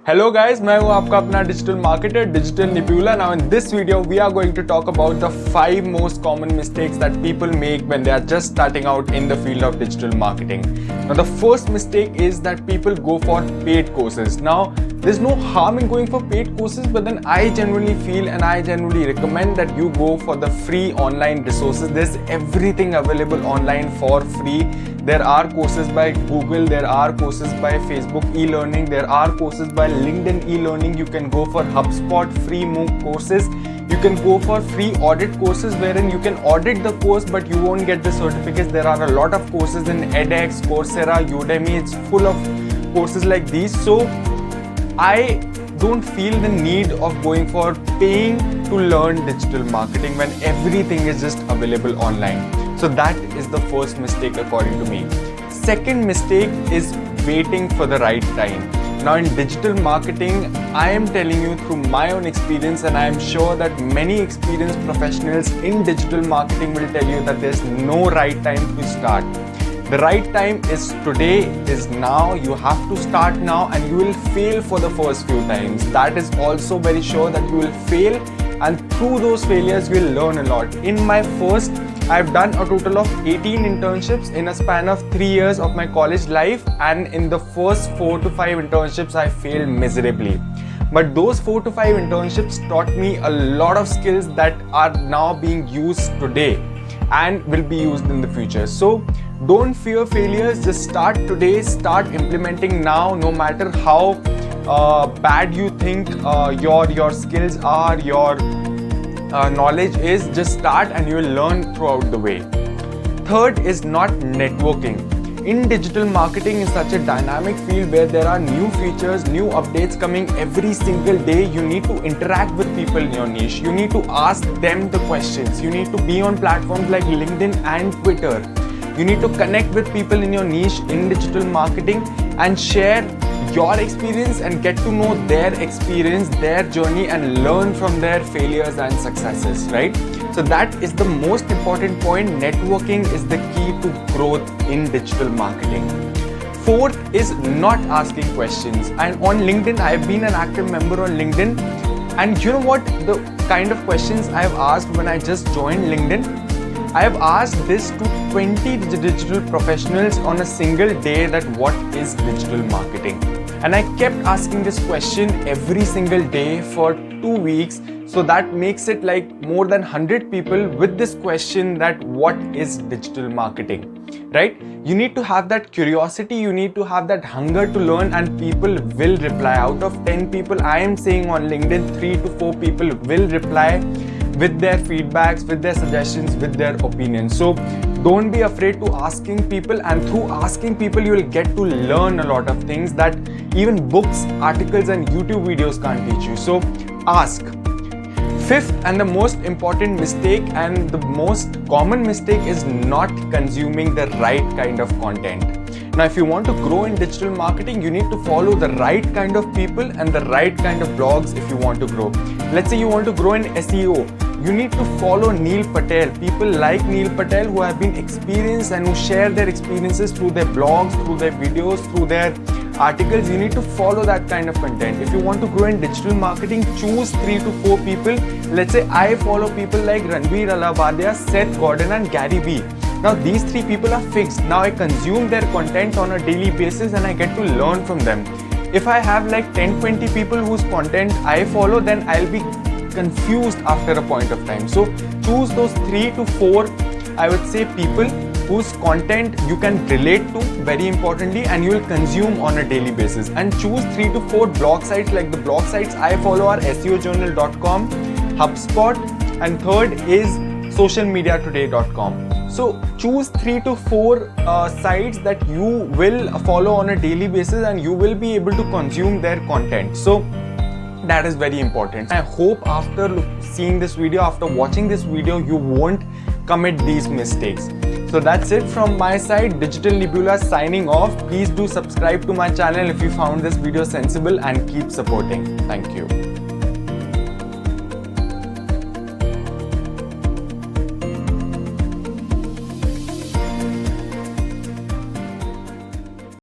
Hello guys, मैं हूँ आपका अपना digital marketer digital Nebula. Now in this video we are going to talk about the 5 most common mistakes that people make when they are just starting out in the field of digital marketing. Now the first mistake is that people go for paid courses. Now there's no harm in going for paid courses, but then I genuinely feel and I genuinely recommend that you go for the free online resources. There's everything available online for free. There are courses by Google, there are courses by Facebook e-learning, there are courses by LinkedIn e-learning. You can go for HubSpot free MOOC courses. You can go for free audit courses wherein you can audit the course but you won't get the certificates. There are a lot of courses in edX, Coursera, Udemy. It's full of courses like these. So I don't feel the need of going for paying to learn digital marketing when everything is just available online. So that is the first mistake according to me. Second mistake is waiting for the right time. Now in digital marketing, I am telling you through my own experience, and I am sure that many experienced professionals in digital marketing will tell you that there's no right time to start. The right time is today, is now. You have to start now, and you will fail for the first few times. That is also very sure that you will fail, and through those failures you will learn a lot. In my first, I've done a total of 18 internships in a span of 3 years of my college life, and in the first 4 to 5 internships I failed miserably. But those 4 to 5 internships taught me a lot of skills that are now being used today and will be used in the future. So don't fear failures, just start today, start implementing now. No matter how bad you think your skills are, your knowledge is, just start and you will learn throughout the way. Third is not networking. In digital marketing is such a dynamic field where there are new features, new updates coming every single day. You need to interact with people in your niche. You need to ask them the questions. You need to be on platforms like LinkedIn and Twitter. You need to connect with people in your niche in digital marketing and share your experience and get to know their experience, their journey, and learn from their failures and successes, right? So that is the most important point. Networking is the key to growth in digital marketing. Fourth is not asking questions. And on LinkedIn, I've been an active member on LinkedIn. And you know what? The kind of questions I've asked when I just joined LinkedIn, I have asked this to 20 digital professionals on a single day, that what is digital marketing? And I kept asking this question every single day for 2 weeks. So that makes it like more than 100 people with this question, that what is digital marketing, right? You need to have that curiosity, you need to have that hunger to learn, and people will reply. Out of 10 people, I am saying on LinkedIn, 3 to 4 people will reply with their feedbacks, with their suggestions, with their opinions. So don't be afraid to asking people, and through asking people you will get to learn a lot of things that even books, articles and YouTube videos can't teach you. So ask. Fifth and the most important mistake, and the most common mistake, is not consuming the right kind of content. Now, if you want to grow in digital marketing, you need to follow the right kind of people and the right kind of blogs if you want to grow. Let's say you want to grow in SEO. You need to follow Neil Patel. People like Neil Patel who have been experienced and who share their experiences through their blogs, through their videos, through their articles. You need to follow that kind of content. If you want to grow in digital marketing, choose 3 to 4 people. Let's say I follow people like Ranveer Alabadia, Seth Godin and Gary Vee. Now these 3 people are fixed. Now I consume their content on a daily basis and I get to learn from them. If I have like 10-20 people whose content I follow, then I'll be confused after a point of time. So choose those 3 to 4, I would say, people whose content you can relate to, very importantly, and you will consume on a daily basis. And choose 3 to 4 blog sites. Like the blog sites I follow are SEOjournal.com, HubSpot, and third is socialmediatoday.com. So choose 3 to 4 sites that you will follow on a daily basis and you will be able to consume their content. So that is very important. I hope after seeing this video, after watching this video, you won't commit these mistakes. So that's it from my side. Digital Nibula signing off. Please do subscribe to my channel if you found this video sensible and keep supporting. Thank you.